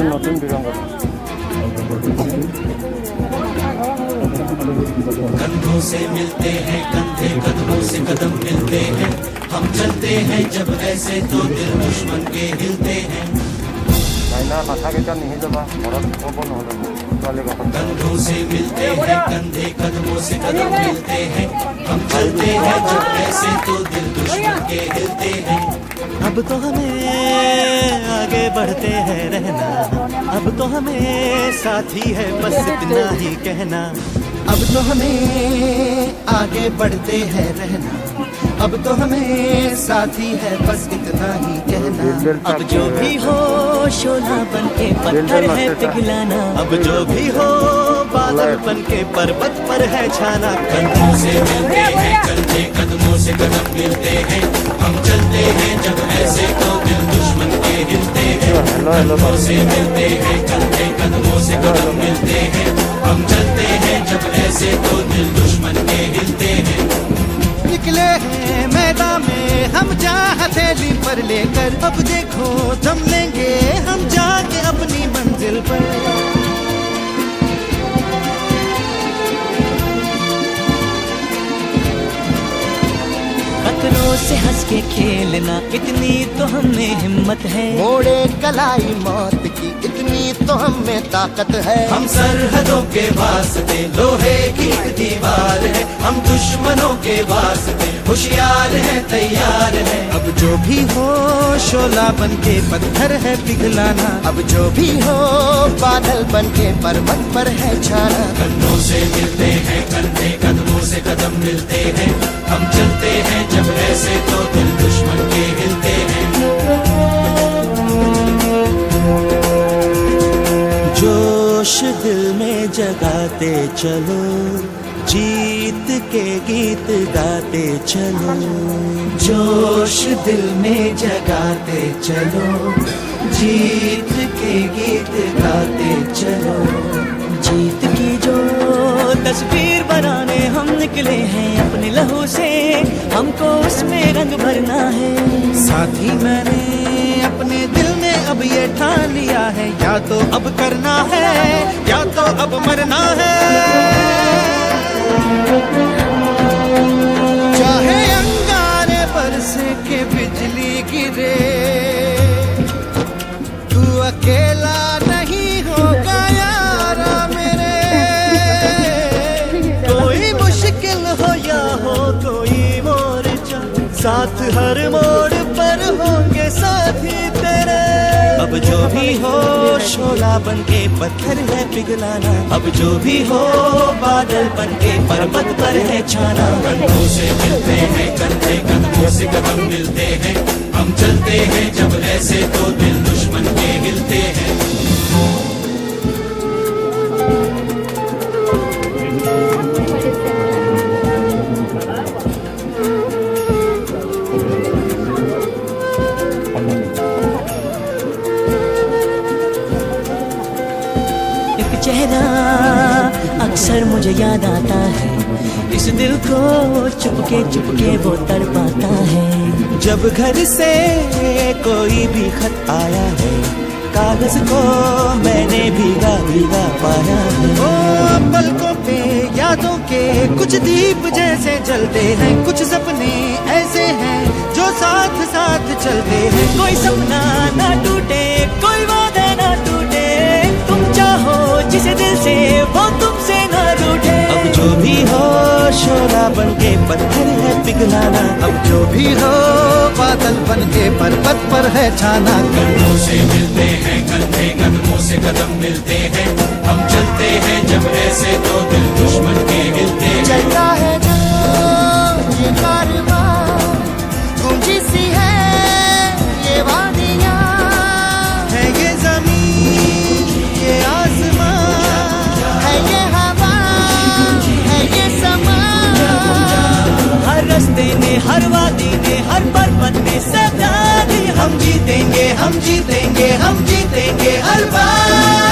নতুন বিরঙ্গ कंधों से मिलते हैं कंधे कदमों से कदम मिलते हैं हम चलते हैं जब ऐसे तो दिल दुश्मन के हिलते हैं ना माथा के क्या नहीं जब औरत को बोल वाले का कंधों से मिलते हैं कंधे कदमों से कदम मिलते हैं हम चलते हैं जब ऐसे तो दिल दुश्मन के हिलते हैं अब तो हमें आगे बढ़ते हैं रहना अब तो हमें साथी है बस इतना ही कहना अब तो हमें आगे बढ़ते हैं रहना अब तो हमें साथी है बस इतना ही कहना अब जो भी हो शोला बन के पत्थर है पिघलाना अब जो भी हो बादल बन के पर्वत पर है छाना कंधों से मिलते हैं कंधे कदमों से कदम मिलते हैं हम चलते हैं जब ऐसे तो दिल दुश्मन के हिलते हैं कंधों से मिलते हैं कंधे कदमों से कदम मिलते हैं हम चलते हैं जब ऐसे तो दिल दुश्मन के हिलते हैं निकले हैं मैदान में हम जा हथेली पर लेकर अब देखो थम लेंगे हम जाके अपनी मंजिल पर खतरों से हंस के खेलना इतनी तो हमें हिम्मत है मोड़े कलाई मौत की इतनी तो हमें ताकत है हम सरहदों के वास्ते लोहे की दीवार है हम दुश्मनों के वास्ते होशियार है तैयार है अब जो भी हो शोला बन के पत्थर है पिघलाना अब जो भी हो बादल बन के पर्वत पर है छाना कंधों से मिलते हैं कंधे कदमों से कदम मिलते हैं हम चलते हैं जब ऐसे तो दिल दुश्मन के हिलते हैं जोश दिल में जगाते चलो जीत के गीत गाते चलो जोश दिल में जगाते चलो जीत के गीत गाते चलो जीत की जो तस्वीर बनाने हम निकले हैं अपने लहू से हमको उसमें रंग भरना है साथी मैंने अपने दिल में अब ये ठान लिया है या तो अब करना है या तो अब मरना है चाहे अंगारे बरसे के बिजली गिरे तू अकेला नहीं होगा यारा मेरे कोई मुश्किल हो या हो कोई मोर्चा साथ हर मोड़ पर होंगे साथी तेरे अब जो भी हो शोला बन के पत्थर है पिघलाना अब जो भी हो बादल बन के पर्वत पर है छाना कंधों से मिलते हैं कंधे कदमों से कदम मिलते हैं हम चलते हैं जब ऐसे तो दिल दुश्मन के हिलते हैं चेहरा अक्सर मुझे याद आता है इस दिल को चुपके चुपके वो तड़पाता है जब घर से कोई भी खत आया है कागज को मैंने भीगा भीगा पाया है ओ पलकों पे यादों के कुछ दीप जैसे जलते हैं कुछ सपने ऐसे हैं जो साथ साथ चलते हैं कोई सपना ना टूटे कोई वादा ना टूटे तुम चाहो जिसे दिल से वो तुमसे ना रूठे अब जो भी हो शोला बन के पत्थर है पिघलाना अब जो भी हो बादल बन के पर्वत पर है छाना कंधों से मिलते हैं कंधे कदमों से कदम मिलते हैं हम चलते हैं जब ऐसे तो दिल दुश्मन के हिलते हैं चलता है जो ये कारवां गूंजी सी है ये वादियां है ये जमीन ये आसमां है ये हवा है ये समा हर रास्ते ने हर वादी ने हर पर्वत ने सदा दी हम जीतेंगे हम जीतेंगे हम जीतेंगे हर बार